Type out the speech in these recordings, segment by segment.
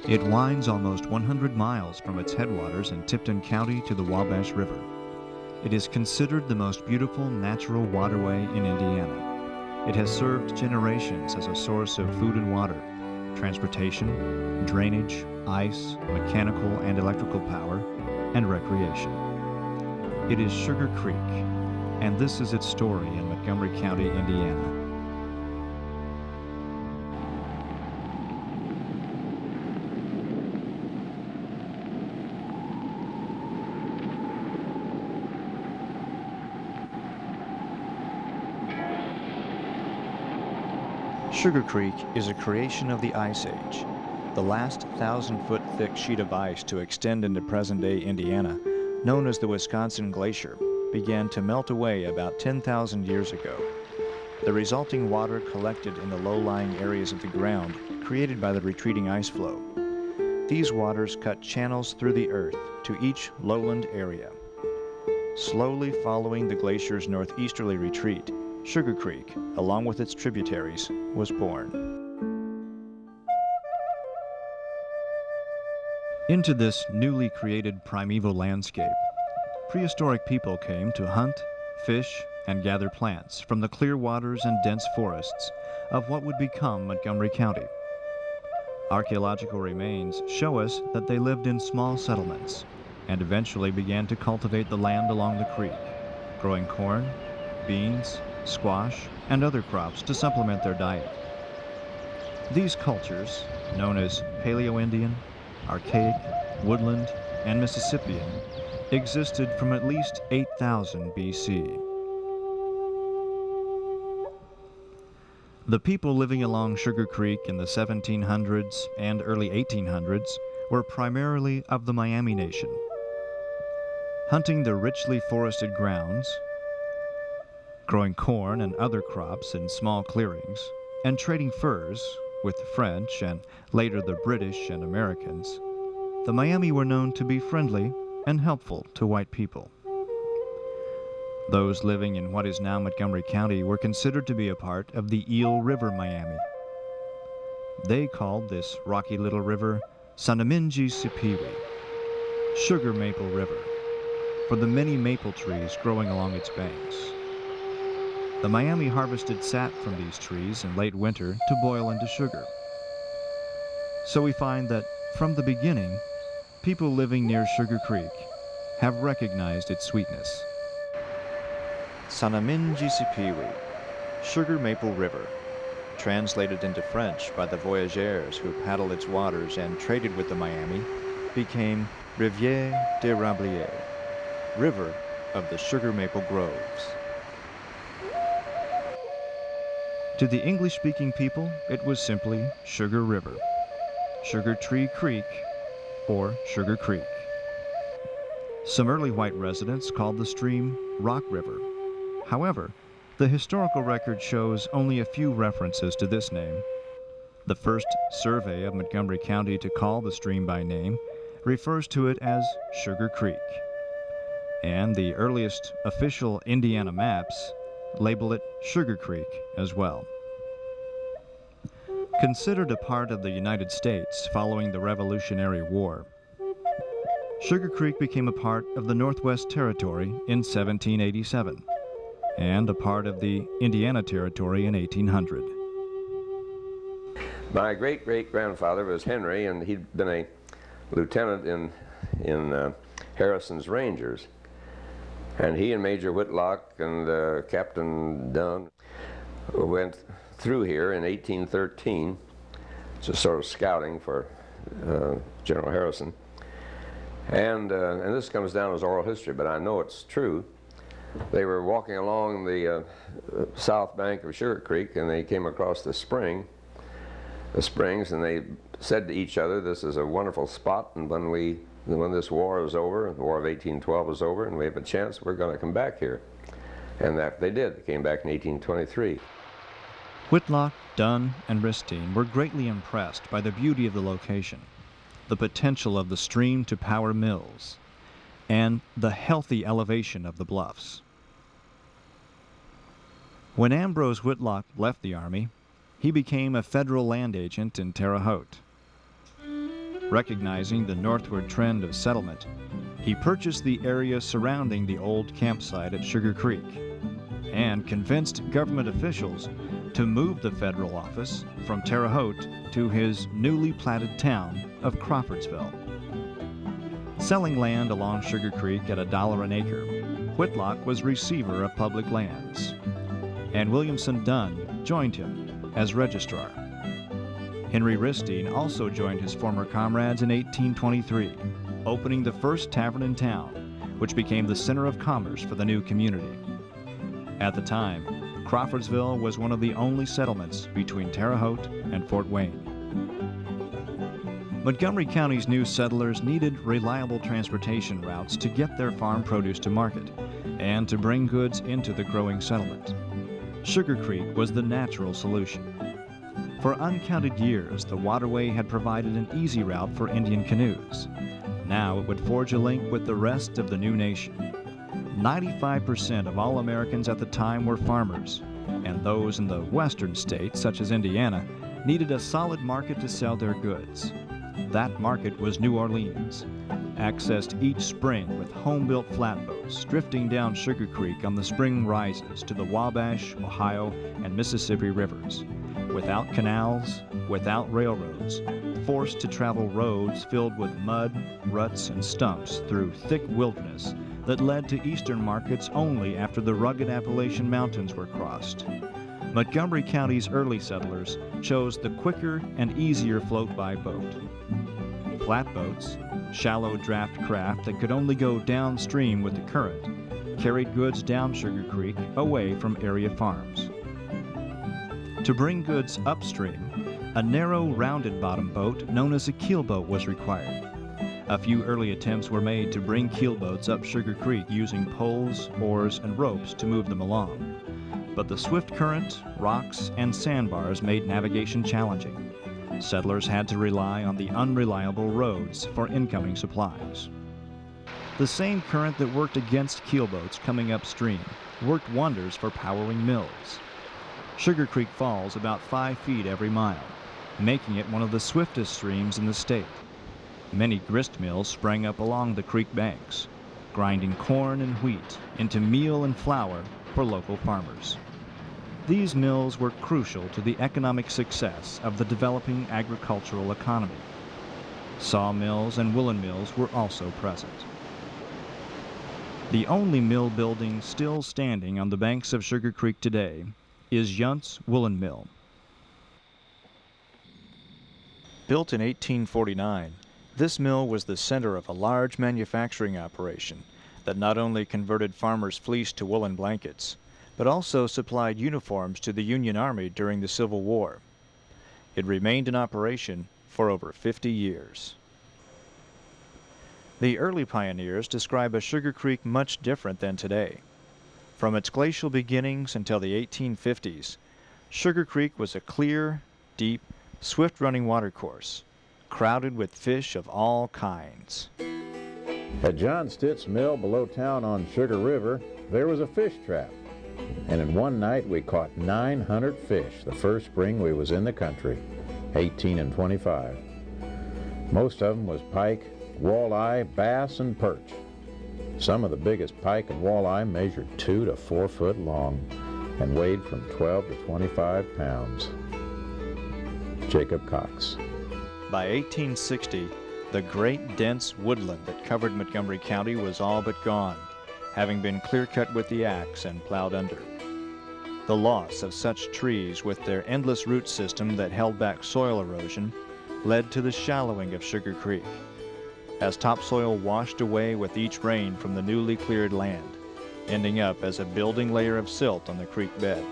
It winds almost 100 miles from its headwaters in Tipton County to the Wabash River. It is considered the most beautiful natural waterway in Indiana. It has served generations as a source of food and water, transportation, drainage, ice, mechanical and electrical power, and recreation. It is Sugar Creek, and this is its story in Montgomery County, Indiana. Sugar Creek is a creation of the Ice Age. The last 1,000-foot thick sheet of ice to extend into present-day Indiana, known as the Wisconsin Glacier, began to melt away about 10,000 years ago. The resulting water collected in the low-lying areas of the ground created by the retreating ice flow. These waters cut channels through the earth to each lowland area. Slowly following the glacier's northeasterly retreat, Sugar Creek, along with its tributaries, was born. Into this newly created primeval landscape, prehistoric people came to hunt, fish, and gather plants from the clear waters and dense forests of what would become Montgomery County. Archaeological remains show us that they lived in small settlements and eventually began to cultivate the land along the creek, growing corn, beans, squash, and other crops to supplement their diet. These cultures, known as Paleo-Indian, Archaic, Woodland, and Mississippian, existed from at least 8,000 BC. The people living along Sugar Creek in the 1700s and early 1800s were primarily of the Miami Nation. Hunting the richly forested grounds, growing corn and other crops in small clearings, and trading furs with the French and later the British and Americans, the Miami were known to be friendly and helpful to white people. Those living in what is now Montgomery County were considered to be a part of the Eel River Miami. They called this rocky little river ahsenaamisi siipiiwi, Sugar Maple River, for the many maple trees growing along its banks. The Miami harvested sap from these trees in late winter to boil into sugar. So we find that from the beginning, people living near Sugar Creek have recognized its sweetness. ahsenaamisi siipiiwi, Sugar Maple River, translated into French by the voyageurs who paddled its waters and traded with the Miami, became Rivière des Rambliers, River of the Sugar Maple Groves. To the English-speaking people, it was simply Sugar River, Sugar Tree Creek, or Sugar Creek. Some early white residents called the stream Rock River. However, the historical record shows only a few references to this name. The first survey of Montgomery County to call the stream by name refers to it as Sugar Creek, and the earliest official Indiana maps label it Sugar Creek as well. Considered a part of the United States following the Revolutionary War, Sugar Creek became a part of the Northwest Territory in 1787 and a part of the Indiana Territory in 1800. My great-great-grandfather was Henry, and he'd been a lieutenant in Harrison's Rangers. And he and Major Whitlock and Captain Dunn went through here in 1813, just sort of scouting for General Harrison. And this comes down as oral history, but I know it's true. They were walking along the south bank of Sugar Creek, and they came across the springs, and they said to each other, "This is a wonderful spot, and when this war is over, the War of 1812 is over, and we have a chance, we're going to come back here." And that they did. They came back in 1823. Whitlock, Dunn, and Ristine were greatly impressed by the beauty of the location, the potential of the stream to power mills, and the healthy elevation of the bluffs. When Ambrose Whitlock left the Army, he became a federal land agent in Terre Haute. Recognizing the northward trend of settlement, he purchased the area surrounding the old campsite at Sugar Creek and convinced government officials to move the federal office from Terre Haute to his newly platted town of Crawfordsville. Selling land along Sugar Creek at $1 an acre, Whitlock was receiver of public lands, and Williamson Dunn joined him as registrar. Henry Ristine also joined his former comrades in 1823, opening the first tavern in town, which became the center of commerce for the new community. At the time, Crawfordsville was one of the only settlements between Terre Haute and Fort Wayne. Montgomery County's new settlers needed reliable transportation routes to get their farm produce to market and to bring goods into the growing settlement. Sugar Creek was the natural solution. For uncounted years, the waterway had provided an easy route for Indian canoes. Now it would forge a link with the rest of the new nation. 95% of all Americans at the time were farmers, and those in the western states, such as Indiana, needed a solid market to sell their goods. That market was New Orleans, accessed each spring with home-built flatboats drifting down Sugar Creek on the spring rises to the Wabash, Ohio, and Mississippi rivers. Without canals, without railroads, forced to travel roads filled with mud, ruts, and stumps through thick wilderness that led to eastern markets only after the rugged Appalachian Mountains were crossed. Montgomery County's early settlers chose the quicker and easier float-by boat. Flatboats, shallow draft craft that could only go downstream with the current, carried goods down Sugar Creek away from area farms. To bring goods upstream, a narrow, rounded-bottom boat known as a keelboat was required. A few early attempts were made to bring keelboats up Sugar Creek using poles, oars, and ropes to move them along. But the swift current, rocks, and sandbars made navigation challenging. Settlers had to rely on the unreliable roads for incoming supplies. The same current that worked against keelboats coming upstream worked wonders for powering mills. Sugar Creek falls about 5 feet every mile, making it one of the swiftest streams in the state. Many grist mills sprang up along the creek banks, grinding corn and wheat into meal and flour for local farmers. These mills were crucial to the economic success of the developing agricultural economy. Sawmills and woolen mills were also present. The only mill building still standing on the banks of Sugar Creek today is Yunt's Woolen Mill. Built in 1849, this mill was the center of a large manufacturing operation that not only converted farmers' fleece to woolen blankets, but also supplied uniforms to the Union Army during the Civil War. It remained in operation for over 50 years. The early pioneers describe a Sugar Creek much different than today. From its glacial beginnings until the 1850s, Sugar Creek was a clear, deep, swift-running watercourse, crowded with fish of all kinds. At John Stitt's mill below town on Sugar River, there was a fish trap. And in one night we caught 900 fish the first spring we was in the country, 18 and 25. Most of them was pike, walleye, bass, and perch. Some of the biggest pike and walleye measured 2 to 4 foot long and weighed from 12 to 25 pounds. Jacob Cox. By 1860, the great dense woodland that covered Montgomery County was all but gone, having been clear-cut with the axe and plowed under. The loss of such trees with their endless root system that held back soil erosion led to the shallowing of Sugar Creek, as topsoil washed away with each rain from the newly cleared land, ending up as a building layer of silt on the creek bed.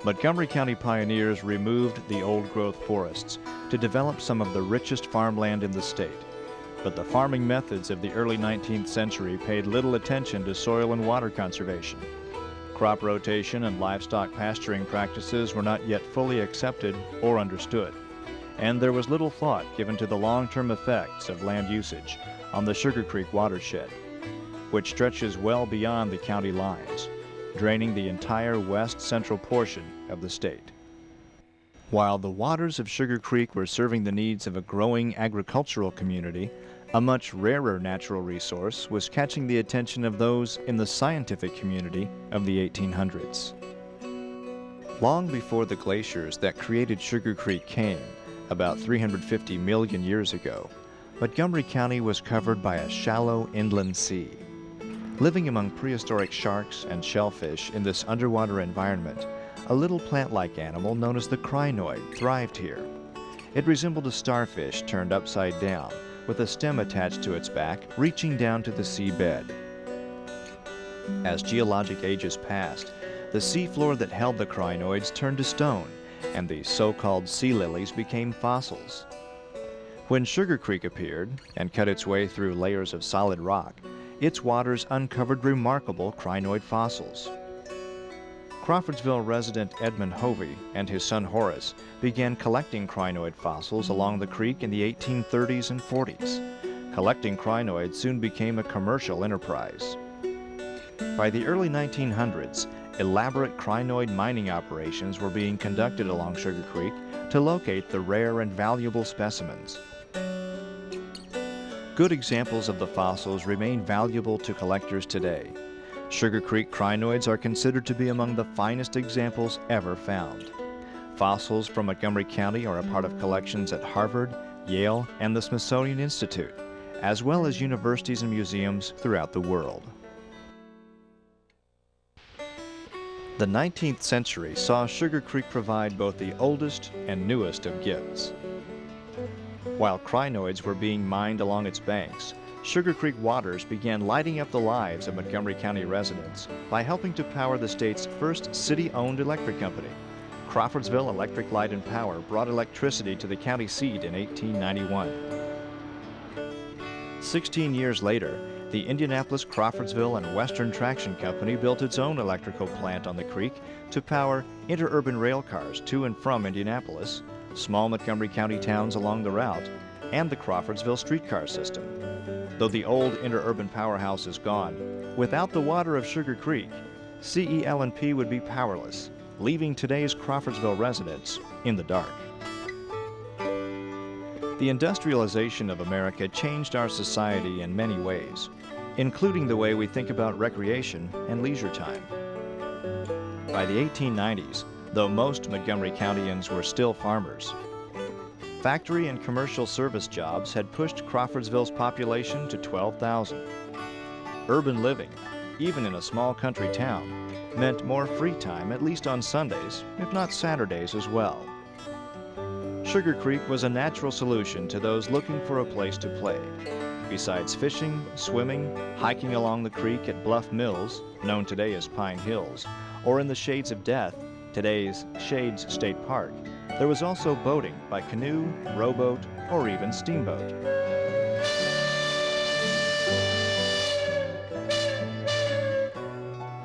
Montgomery County pioneers removed the old-growth forests to develop some of the richest farmland in the state, but the farming methods of the early 19th century paid little attention to soil and water conservation. Crop rotation and livestock pasturing practices were not yet fully accepted or understood, and there was little thought given to the long-term effects of land usage on the Sugar Creek watershed, which stretches well beyond the county lines, draining the entire west-central portion of the state. While the waters of Sugar Creek were serving the needs of a growing agricultural community, a much rarer natural resource was catching the attention of those in the scientific community of the 1800s. Long before the glaciers that created Sugar Creek came, about 350 million years ago, Montgomery County was covered by a shallow inland sea. Living among prehistoric sharks and shellfish in this underwater environment, a little plant-like animal known as the crinoid thrived here. It resembled a starfish turned upside down, with a stem attached to its back, reaching down to the seabed. As geologic ages passed, the seafloor that held the crinoids turned to stone, and these so-called sea lilies became fossils. When Sugar Creek appeared and cut its way through layers of solid rock, its waters uncovered remarkable crinoid fossils. Crawfordsville resident Edmund Hovey and his son Horace began collecting crinoid fossils along the creek in the 1830s and 40s. Collecting crinoids soon became a commercial enterprise. By the early 1900s, elaborate crinoid mining operations were being conducted along Sugar Creek to locate the rare and valuable specimens. Good examples of the fossils remain valuable to collectors today. Sugar Creek crinoids are considered to be among the finest examples ever found. Fossils from Montgomery County are a part of collections at Harvard, Yale, and the Smithsonian Institute, as well as universities and museums throughout the world. The 19th century saw Sugar Creek provide both the oldest and newest of gifts. While crinoids were being mined along its banks, Sugar Creek waters began lighting up the lives of Montgomery County residents by helping to power the state's first city-owned electric company. Crawfordsville Electric Light and Power brought electricity to the county seat in 1891. 16 years later, the Indianapolis, Crawfordsville, and Western Traction Company built its own electrical plant on the creek to power interurban rail cars to and from Indianapolis, small Montgomery County towns along the route, and the Crawfordsville streetcar system. Though the old interurban powerhouse is gone, without the water of Sugar Creek, CEL&P would be powerless, leaving today's Crawfordsville residents in the dark. The industrialization of America changed our society in many ways, including the way we think about recreation and leisure time. By the 1890s, though most Montgomery Countyans were still farmers, factory and commercial service jobs had pushed Crawfordsville's population to 12,000. Urban living, even in a small country town, meant more free time, at least on Sundays, if not Saturdays as well. Sugar Creek was a natural solution to those looking for a place to play. Besides fishing, swimming, hiking along the creek at Bluff Mills, known today as Pine Hills, or in the Shades of Death, today's Shades State Park, there was also boating by canoe, rowboat, or even steamboat.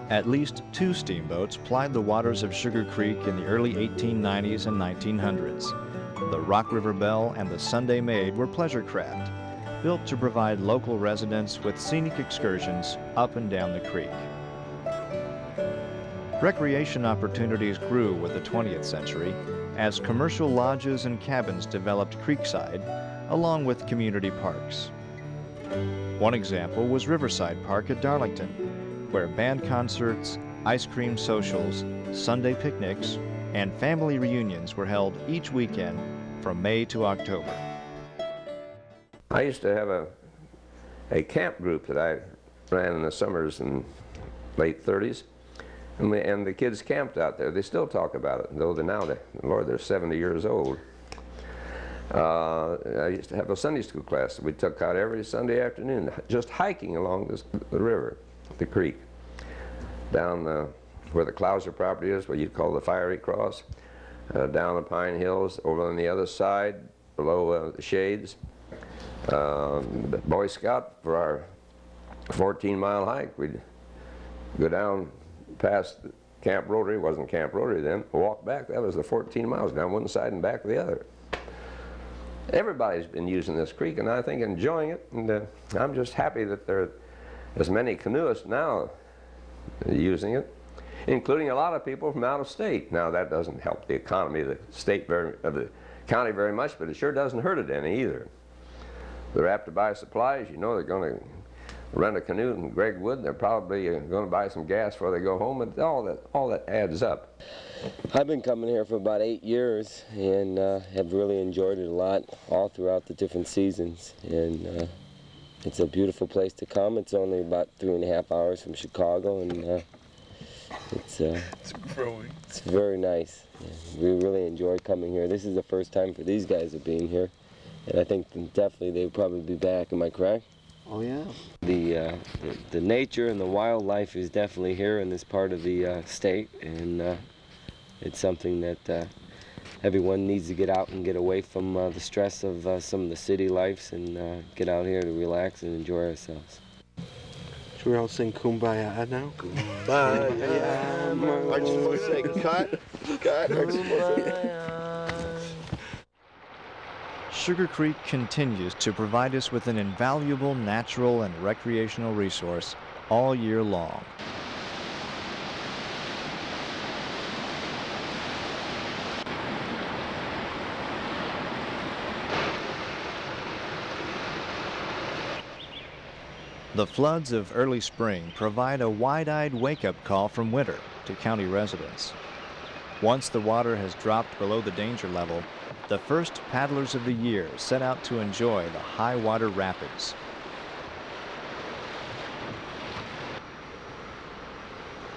At least 2 steamboats plied the waters of Sugar Creek in the early 1890s and 1900s. The Rock River Belle and the Sunday Maid were pleasure craft, built to provide local residents with scenic excursions up and down the creek. Recreation opportunities grew with the 20th century as commercial lodges and cabins developed creekside, along with community parks. One example was Riverside Park at Darlington, where band concerts, ice cream socials, Sunday picnics, and family reunions were held each weekend from May to October. I used to have a camp group that I ran in the summers in late 30s. And the kids camped out there. They still talk about it, though they're 70 years old. I used to have a Sunday school class that we took out every Sunday afternoon, just hiking along the river, the creek, down where the Clouser property is, what you'd call the Fiery Cross, down the Pine Hills, over on the other side, below the Shades. Boy Scout, for our 14-mile hike, we'd go down past Camp Rotary, wasn't Camp Rotary then, walk back. That was the 14 miles down one side and back the other. Everybody's been using this creek, and I think enjoying it, and I'm just happy that there are as many canoeists now using it. including a lot of people from out of state. Now that doesn't help the economy of the state of the county very much, but it sure doesn't hurt it any either. They're apt to buy supplies. You know they're going to rent a canoe in Greg Wood. They're probably going to buy some gas before they go home, and all that adds up. I've been coming here for about 8 years and have really enjoyed it a lot all throughout the different seasons. And it's a beautiful place to come. It's only about 3.5 hours from Chicago, and it's very nice. We really enjoy coming here. This is the first time for these guys of being here, and I think definitely they'll probably be back. Am I correct? Oh yeah. The nature and the wildlife is definitely here in this part of the state, and it's something that everyone needs to get out and get away from the stress of some of the city lives and get out here to relax and enjoy ourselves. Should we all sing Kumbaya now? Kumbaya. Aren't you supposed to say cut? Cut. Aren't you supposed to say? Sugar Creek continues to provide us with an invaluable natural and recreational resource all year long. The floods of early spring provide a wide-eyed wake-up call from winter to county residents. Once the water has dropped below the danger level, the first paddlers of the year set out to enjoy the high water rapids.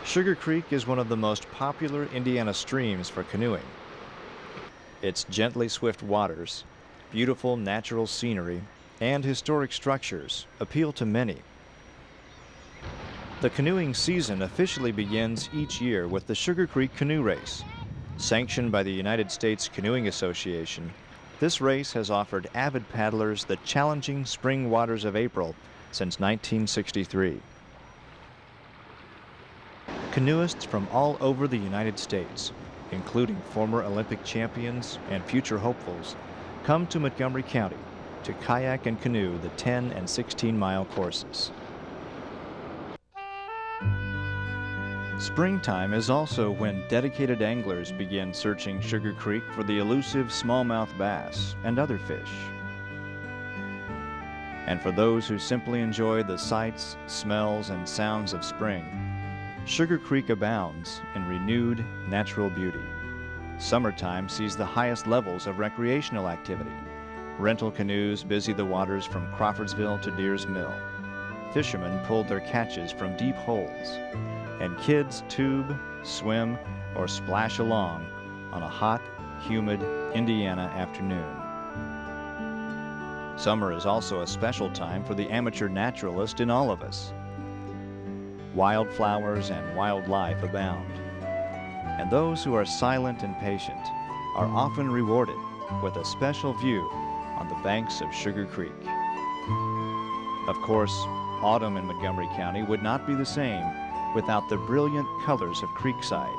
Sugar Creek is one of the most popular Indiana streams for canoeing. Its gently swift waters, beautiful natural scenery, and historic structures appeal to many. The canoeing season officially begins each year with the Sugar Creek Canoe Race. Sanctioned by the United States Canoeing Association, this race has offered avid paddlers the challenging spring waters of April since 1963. Canoeists from all over the United States, including former Olympic champions and future hopefuls, come to Montgomery County to kayak and canoe the 10 and 16-mile courses. Springtime is also when dedicated anglers begin searching Sugar Creek for the elusive smallmouth bass and other fish. And for those who simply enjoy the sights, smells, and sounds of spring, Sugar Creek abounds in renewed natural beauty. Summertime sees the highest levels of recreational activity. Rental canoes busy the waters from Crawfordsville to Deers Mill. Fishermen pulled their catches from deep holes, and kids tube, swim, or splash along on a hot, humid Indiana afternoon. Summer is also a special time for the amateur naturalist in all of us. Wildflowers and wildlife abound, and those who are silent and patient are often rewarded with a special view on the banks of Sugar Creek. Of course, autumn in Montgomery County would not be the same without the brilliant colors of Creekside.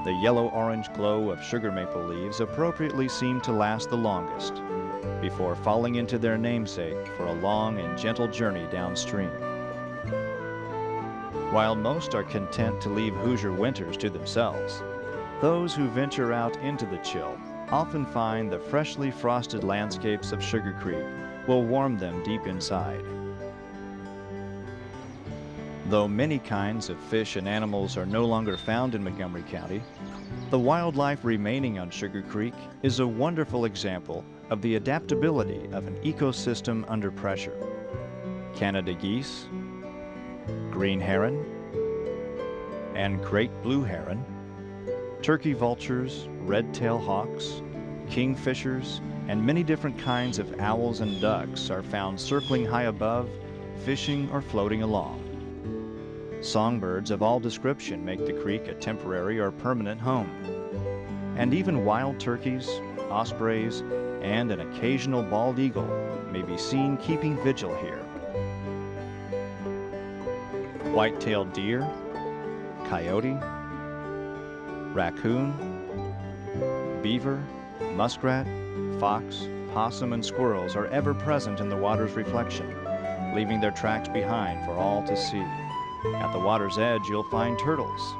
The yellow-orange glow of sugar maple leaves appropriately seem to last the longest, before falling into their namesake for a long and gentle journey downstream. While most are content to leave Hoosier winters to themselves, those who venture out into the chill often find the freshly frosted landscapes of Sugar Creek will warm them deep inside. Though many kinds of fish and animals are no longer found in Montgomery County, the wildlife remaining on Sugar Creek is a wonderful example of the adaptability of an ecosystem under pressure. Canada geese, green heron, and great blue heron, turkey vultures, red-tailed hawks, kingfishers, and many different kinds of owls and ducks are found circling high above, fishing or floating along. Songbirds of all description make the creek a temporary or permanent home. And even wild turkeys, ospreys, and an occasional bald eagle may be seen keeping vigil here. White-tailed deer, coyote, raccoon, beaver, muskrat, fox, possum, and squirrels are ever present in the water's reflection, leaving their tracks behind for all to see. At the water's edge, you'll find turtles,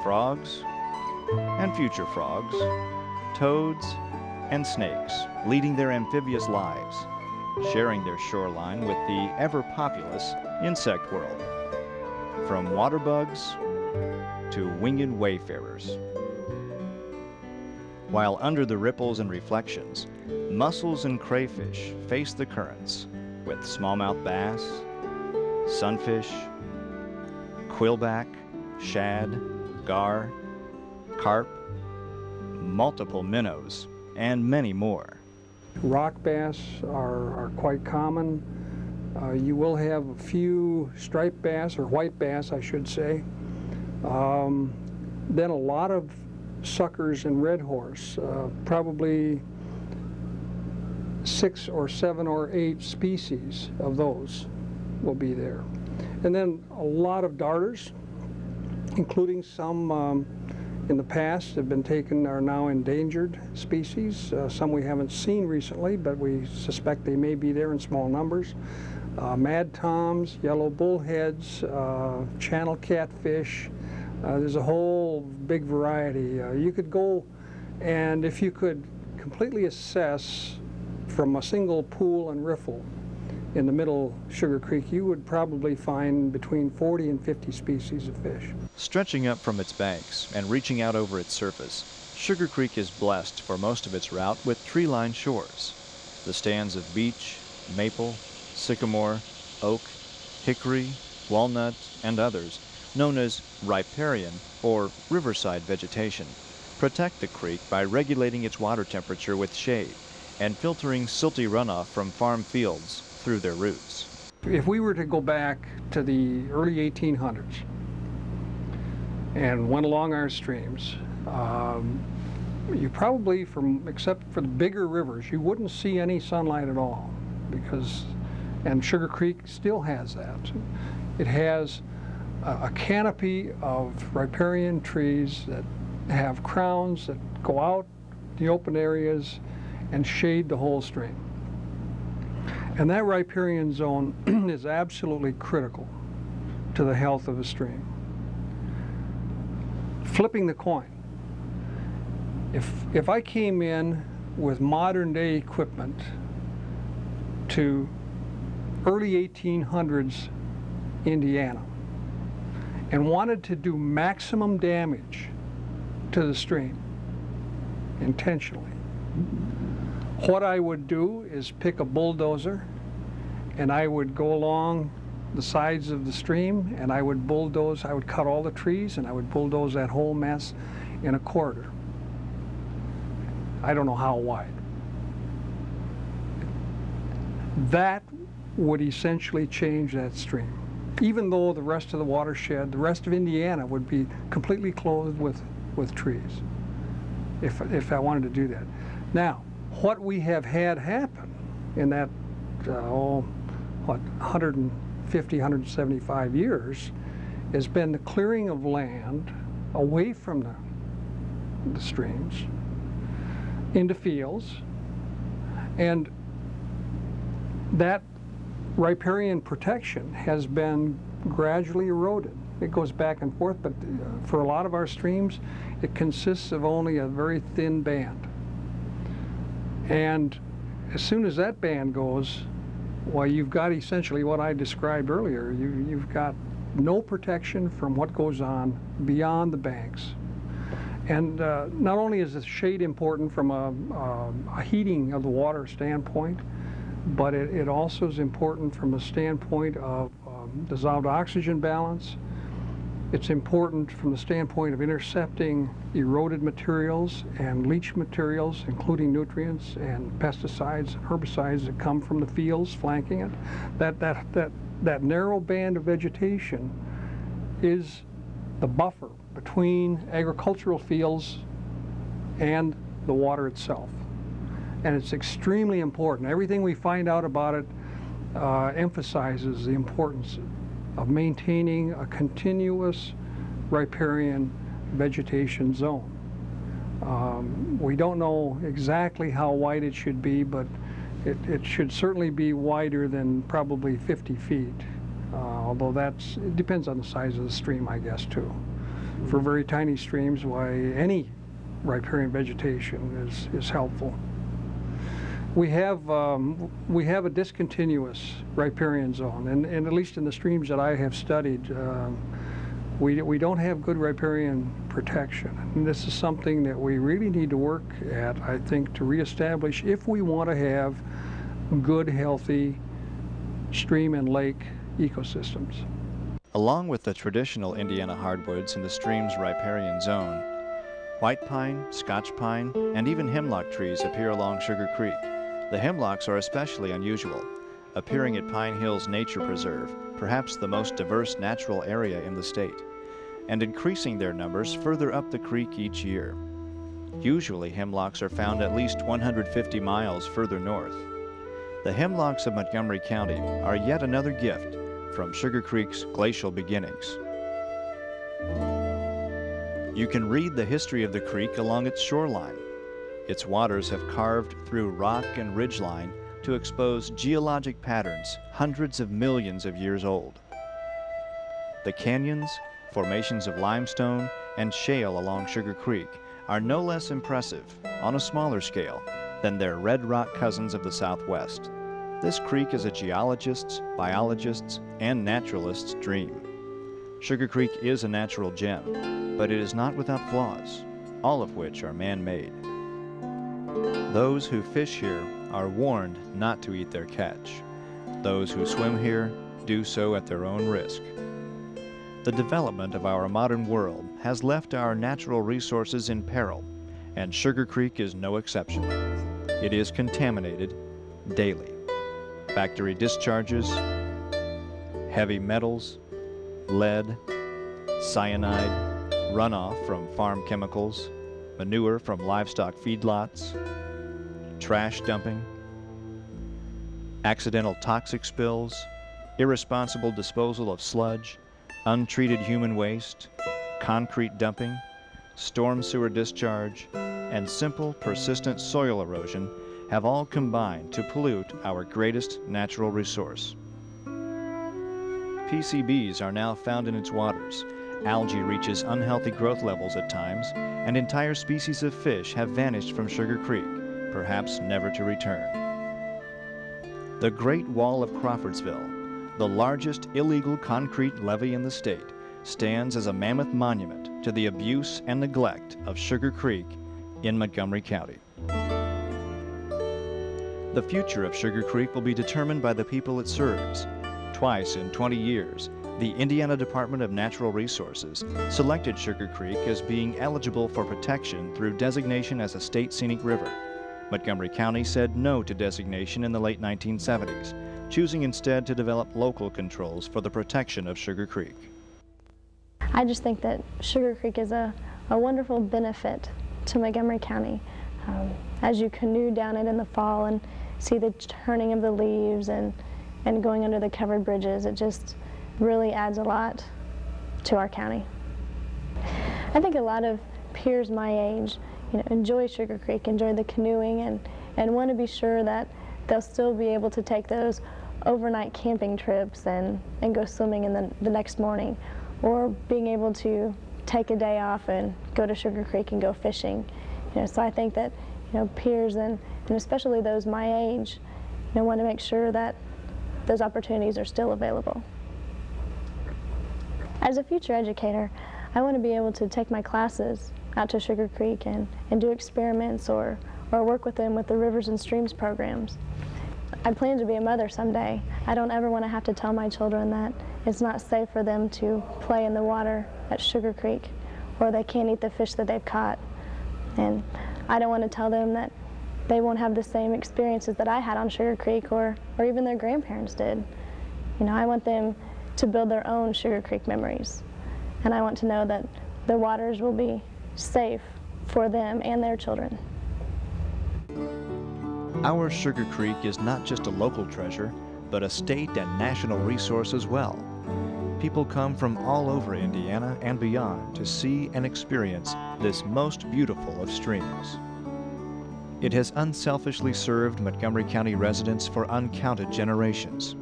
frogs and future frogs, toads and snakes, leading their amphibious lives, sharing their shoreline with the ever-populous insect world, from water bugs to winged wayfarers. While under the ripples and reflections, mussels and crayfish face the currents with smallmouth bass, sunfish, quillback, shad, gar, carp, multiple minnows, and many more. Rock bass are quite common. You will have a few striped bass, or white bass I should say. Then a lot of suckers and red horse, probably 6 or 7 or 8 species of those will be there. And then a lot of darters, including some in the past have been taken, are now endangered species. Some we haven't seen recently, but we suspect they may be there in small numbers. Mad toms, yellow bullheads, channel catfish. There's a whole big variety. You could go, and if you could completely assess from a single pool and riffle in the middle Sugar Creek, you would probably find between 40 and 50 species of fish. Stretching up from its banks and reaching out over its surface, Sugar Creek is blessed for most of its route with tree-lined shores. The stands of beech, maple, sycamore, oak, hickory, walnut, and others, known as riparian or riverside vegetation, protect the creek by regulating its water temperature with shade and filtering silty runoff from farm fields through their roots. If we were to go back to the early 1800s and went along our streams, you probably, except for the bigger rivers, you wouldn't see any sunlight at all, and Sugar Creek still has that. It has a canopy of riparian trees that have crowns that go out the open areas and shade the whole stream. And that riparian zone is absolutely critical to the health of a stream. Flipping the coin, if I came in with modern day equipment to early 1800s Indiana and wanted to do maximum damage to the stream intentionally, what I would do is pick a bulldozer and I would go along the sides of the stream and I would bulldoze, I would cut all the trees and I would bulldoze that whole mess in a corridor. I don't know how wide. That would essentially change that stream. Even though the rest of the watershed, the rest of Indiana would be completely clothed with trees, if I wanted to do that. Now, what we have had happen in that, 150, 175 years has been the clearing of land away from the streams into fields, and that riparian protection has been gradually eroded. It goes back and forth, but for a lot of our streams, it consists of only a very thin band. And as soon as that band goes, well, you've got essentially what I described earlier. You've got no protection from what goes on beyond the banks. And not only is the shade important from a heating of the water standpoint, but it also is important from a standpoint of dissolved oxygen balance. It's important from the standpoint of intercepting eroded materials and leach materials, including nutrients and pesticides and herbicides that come from the fields flanking it. That narrow band of vegetation is the buffer between agricultural fields and the water itself. And it's extremely important. Everything we find out about it emphasizes the importance of maintaining a continuous riparian vegetation zone. We don't know exactly how wide it should be, but it should certainly be wider than probably 50 feet, although it depends on the size of the stream, I guess, too. for very tiny streams, why any riparian vegetation is helpful. We have a discontinuous riparian zone, and at least in the streams that I have studied, we don't have good riparian protection. And this is something that we really need to work at, I think, to reestablish if we want to have good, healthy stream and lake ecosystems. Along with the traditional Indiana hardwoods in the stream's riparian zone, white pine, Scotch pine, and even hemlock trees appear along Sugar Creek. The hemlocks are especially unusual, appearing at Pine Hills Nature Preserve, perhaps the most diverse natural area in the state, and increasing their numbers further up the creek each year. Usually hemlocks are found at least 150 miles further north. The hemlocks of Montgomery County are yet another gift from Sugar Creek's glacial beginnings. You can read the history of the creek along its shoreline. Its waters have carved through rock and ridgeline to expose geologic patterns hundreds of millions of years old. The canyons, formations of limestone, and shale along Sugar Creek are no less impressive, on a smaller scale, than their red rock cousins of the Southwest. This creek is a geologist's, biologist's, and naturalist's dream. Sugar Creek is a natural gem, but it is not without flaws, all of which are man-made. Those who fish here are warned not to eat their catch. Those who swim here do so at their own risk. The development of our modern world has left our natural resources in peril, and Sugar Creek is no exception. It is contaminated daily. Factory discharges, heavy metals, lead, cyanide, runoff from farm chemicals, manure from livestock feedlots, trash dumping, accidental toxic spills, irresponsible disposal of sludge, untreated human waste, concrete dumping, storm sewer discharge, and simple, persistent soil erosion have all combined to pollute our greatest natural resource. PCBs are now found in its waters. Algae reaches unhealthy growth levels at times, and entire species of fish have vanished from Sugar Creek, perhaps never to return. The Great Wall of Crawfordsville, the largest illegal concrete levee in the state, stands as a mammoth monument to the abuse and neglect of Sugar Creek in Montgomery County. The future of Sugar Creek will be determined by the people it serves. Twice in 20 years, the Indiana Department of Natural Resources selected Sugar Creek as being eligible for protection through designation as a state scenic river. Montgomery County said no to designation in the late 1970s, choosing instead to develop local controls for the protection of Sugar Creek. I just think that Sugar Creek is a wonderful benefit to Montgomery County. As you canoe down it in the fall and see the turning of the leaves and going under the covered bridges, it just really adds a lot to our county. I think a lot of peers my age, enjoy Sugar Creek, enjoy the canoeing, and want to be sure that they'll still be able to take those overnight camping trips and go swimming in the next morning, or being able to take a day off and go to Sugar Creek and go fishing. So I think that peers and especially those my age want to make sure that those opportunities are still available. As a future educator, I want to be able to take my classes out to Sugar Creek and do experiments or work with them with the Rivers and Streams programs. I plan to be a mother someday. I don't ever want to have to tell my children that it's not safe for them to play in the water at Sugar Creek, or they can't eat the fish that they've caught. And I don't want to tell them that they won't have the same experiences that I had on Sugar Creek or even their grandparents did. I want them to build their own Sugar Creek memories. And I want to know that the waters will be safe for them and their children. Our Sugar Creek is not just a local treasure, but a state and national resource as well. People come from all over Indiana and beyond to see and experience this most beautiful of streams. It has unselfishly served Montgomery County residents for uncounted generations.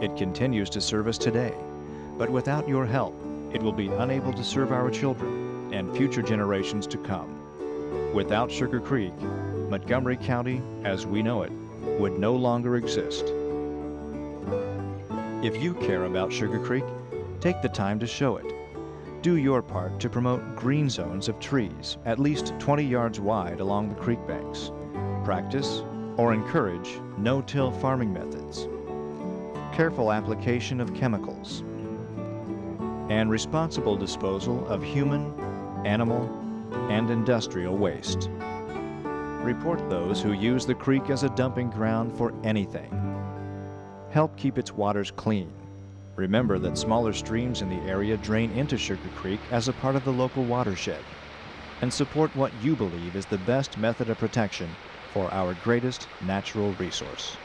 It continues to serve us today, but without your help, it will be unable to serve our children and future generations to come. Without Sugar Creek, Montgomery County, as we know it, would no longer exist. If you care about Sugar Creek, take the time to show it. Do your part to promote green zones of trees at least 20 yards wide along the creek banks. Practice or encourage no-till farming methods, careful application of chemicals, and responsible disposal of human, animal, and industrial waste. Report those who use the creek as a dumping ground for anything. Help keep its waters clean. Remember that smaller streams in the area drain into Sugar Creek as a part of the local watershed. And support what you believe is the best method of protection for our greatest natural resource.